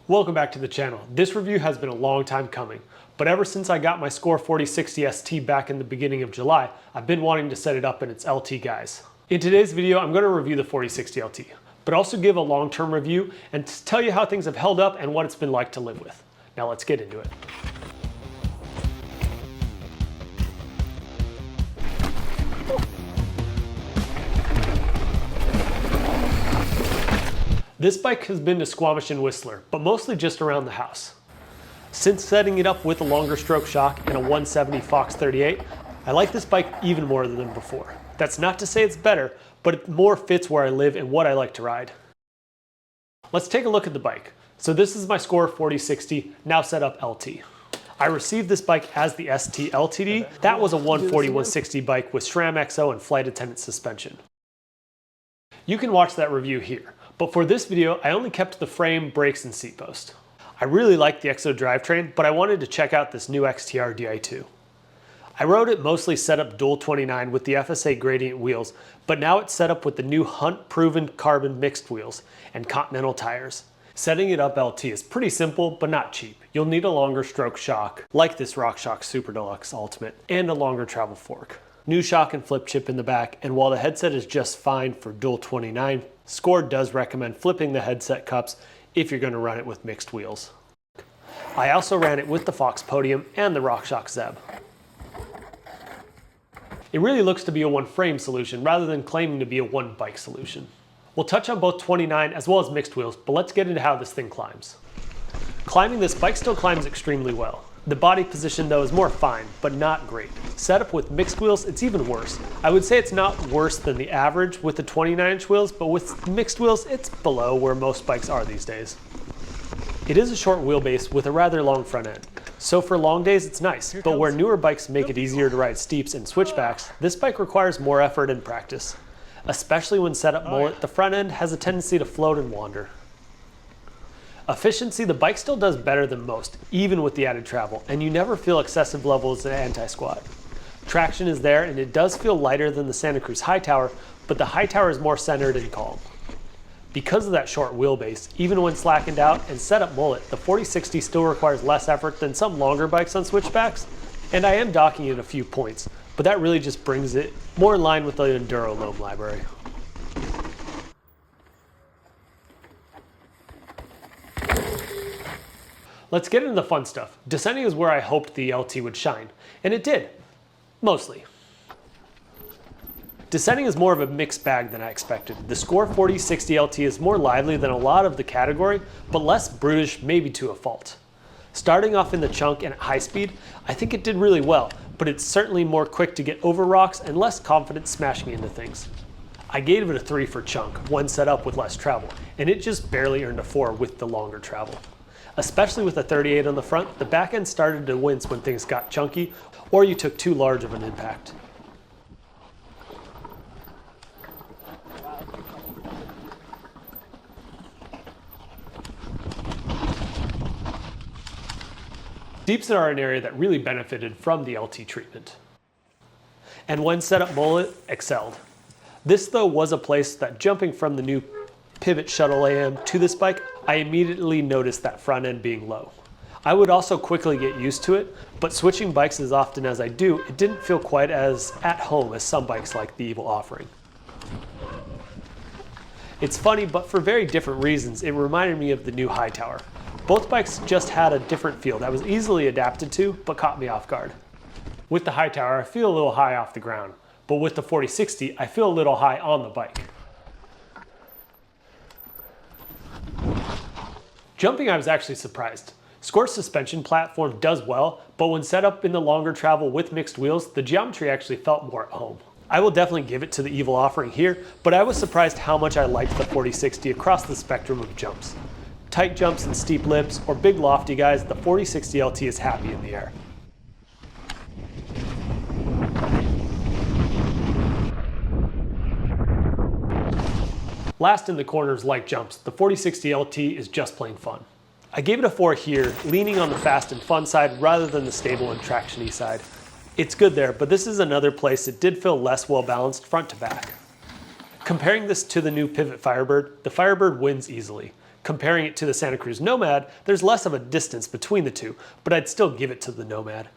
Welcome back to the channel. This review has been a long time coming, but ever since I got my Scor 4060 ST back in the beginning of July, I've been wanting to set it up in its LT guise. In today's video, I'm going to review the 4060 LT, but also give a long-term review and tell you how things have held up and what it's been like to live with. Now let's get into it. This bike has been to Squamish and Whistler, but mostly just around the house. Since setting it up with a longer stroke shock and a 170 Fox 38, I like this bike even more than before. That's not to say it's better, but it more fits where I live and what I like to ride. Let's take a look at the bike. So this is my Scor 4060, now set up LT. I received this bike as the ST LTD. That was a 140/160 bike with SRAM XO and flight attendant suspension. You can watch that review here. But for this video, I only kept the frame, brakes, and seat post. I really like the XO drivetrain, but I wanted to check out this new XTR Di2. I rode it mostly set up dual 29 with the FSA gradient wheels, but now it's set up with the new Hunt-proven carbon mixed wheels and Continental tires. Setting it up LT is pretty simple, but not cheap. You'll need a longer stroke shock, like this RockShox Super Deluxe Ultimate, and a longer travel fork. New shock and flip chip in the back, and while the headset is just fine for dual 29, Scor does recommend flipping the headset cups if you're going to run it with mixed wheels. I also ran it with the Fox Podium and the RockShox Zeb. It really looks to be a one frame solution rather than claiming to be a one bike solution. We'll touch on both 29 as well as mixed wheels, but let's get into how this thing climbs. Climbing, this bike still climbs extremely well. The body position though is more fine, but not great. Set up with mixed wheels, it's even worse. I would say it's not worse than the average with the 29-inch wheels, but with mixed wheels, it's below where most bikes are these days. It is a short wheelbase with a rather long front end. So for long days, it's nice, but where newer bikes make it easier to ride steeps and switchbacks, this bike requires more effort and practice. Especially when set up mullet, the front end has a tendency to float and wander. Efficiency, the bike still does better than most, even with the added travel, and you never feel excessive levels of anti-squat. Traction is there, and it does feel lighter than the Santa Cruz Hightower, but the Hightower is more centered and calm. Because of that short wheelbase, even when slackened out and set up mullet, the 4060 still requires less effort than some longer bikes on switchbacks, and I am docking it a few points, but that really just brings it more in line with the Enduro loam library. Let's get into the fun stuff. Descending is where I hoped the LT would shine, and it did, mostly. Descending is more of a mixed bag than I expected. The Scor 4060 LT is more lively than a lot of the category, but less brutish, maybe to a fault. Starting off in the chunk and at high speed, I think it did really well, but it's certainly more quick to get over rocks and less confident smashing into things. I gave it a 3 for chunk, one set up with less travel, and it just barely earned a 4 with the longer travel. Especially with a 38 on the front, the back end started to wince when things got chunky or you took too large of an impact. Deeps are an area that really benefited from the LT treatment. And when set up mullet, excelled. This though was a place that jumping from the new Pivot Shuttle AM to this bike, I immediately noticed that front end being low. I would also quickly get used to it, but switching bikes as often as I do, it didn't feel quite as at home as some bikes like the Evil offering. It's funny, but for very different reasons, it reminded me of the new Hightower. Both bikes just had a different feel that was easily adapted to, but caught me off guard. With the Hightower, I feel a little high off the ground, but with the 4060, I feel a little high on the bike. Jumping, I was actually surprised. Scor's suspension platform does well, but when set up in the longer travel with mixed wheels, the geometry actually felt more at home. I will definitely give it to the Evil offering here, but I was surprised how much I liked the 4060 across the spectrum of jumps. Tight jumps and steep lips, or big lofty guys, the 4060 LT is happy in the air. Last in the corners like jumps, the 4060 LT is just plain fun. I gave it a 4 here, leaning on the fast and fun side rather than the stable and traction-y side. It's good there, but this is another place it did feel less well balanced front to back. Comparing this to the new Pivot Firebird, the Firebird wins easily. Comparing it to the Santa Cruz Nomad, there's less of a distance between the two, but I'd still give it to the Nomad.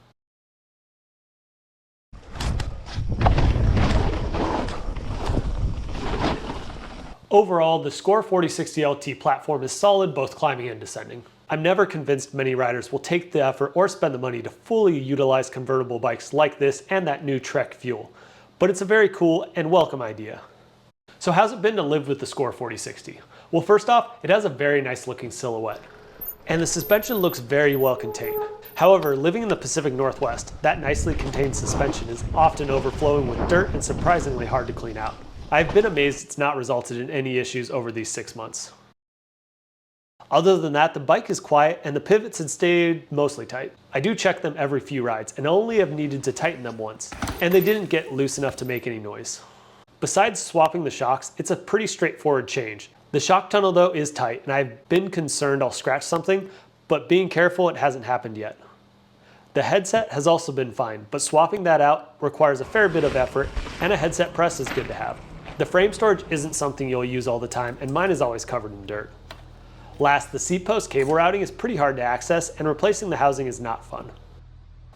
Overall, the Scor 4060 LT platform is solid both climbing and descending. I'm never convinced many riders will take the effort or spend the money to fully utilize convertible bikes like this and that new Trek fuel, but it's a very cool and welcome idea. So how's it been to live with the Scor 4060? Well, first off, it has a very nice looking silhouette, and the suspension looks very well contained. However, living in the Pacific Northwest, that nicely contained suspension is often overflowing with dirt and surprisingly hard to clean out. I've been amazed it's not resulted in any issues over these 6 months. Other than that, the bike is quiet and the pivots had stayed mostly tight. I do check them every few rides and only have needed to tighten them once, and they didn't get loose enough to make any noise. Besides swapping the shocks, it's a pretty straightforward change. The shock tunnel though is tight and I've been concerned I'll scratch something, but being careful, it hasn't happened yet. The headset has also been fine, but swapping that out requires a fair bit of effort and a headset press is good to have. The frame storage isn't something you'll use all the time and mine is always covered in dirt. Last, the seat post cable routing is pretty hard to access and replacing the housing is not fun.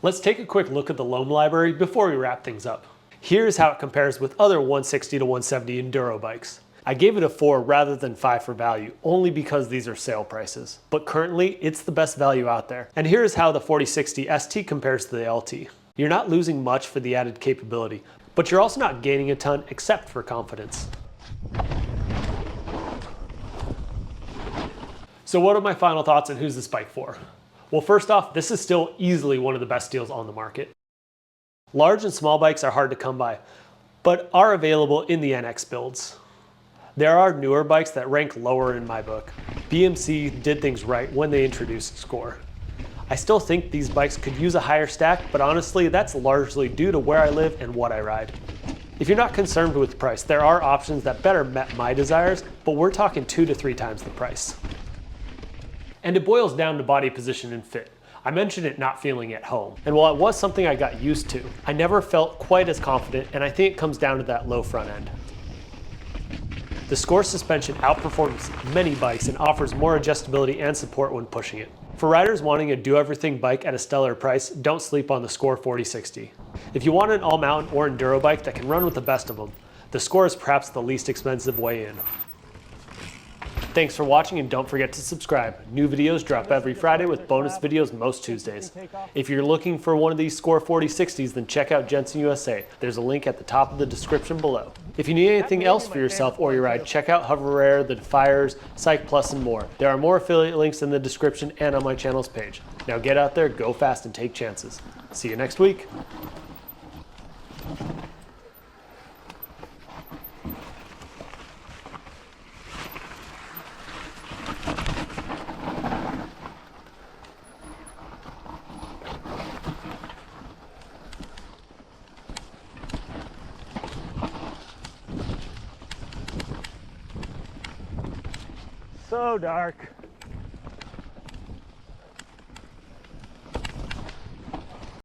Let's take a quick look at the loam library before we wrap things up. Here's how it compares with other 160 to 170 Enduro bikes. I gave it a 4 rather than 5 for value, only because these are sale prices. But currently, it's the best value out there. And here's how the 4060 ST compares to the LT. You're not losing much for the added capability, but you're also not gaining a ton except for confidence. So what are my final thoughts on who's this bike for? Well, first off, this is still easily one of the best deals on the market. Large and small bikes are hard to come by, but are available in the NX builds. There are newer bikes that rank lower in my book. BMC did things right when they introduced Scor. I still think these bikes could use a higher stack, but honestly, that's largely due to where I live and what I ride. If you're not concerned with price, there are options that better met my desires, but we're talking 2 to 3 times the price. And it boils down to body position and fit. I mentioned it not feeling at home, and while it was something I got used to, I never felt quite as confident, and I think it comes down to that low front end. The Scor suspension outperforms many bikes and offers more adjustability and support when pushing it. For riders wanting a do-everything bike at a stellar price, don't sleep on the Scor 4060. If you want an all-mountain or enduro bike that can run with the best of them, the Scor is perhaps the least expensive way in. Thanks for watching and don't forget to subscribe. New videos drop every Friday with bonus videos most Tuesdays. If you're looking for one of these Scor 4060s, then check out Jensen USA. There's a link at the top of the description below. If you need anything else for yourself or your ride, check out Hover Air, the Defiers, Psych Plus, and more. There are more affiliate links in the description and on my channel's page. Now get out there, go fast, and take chances. See you next week. So dark.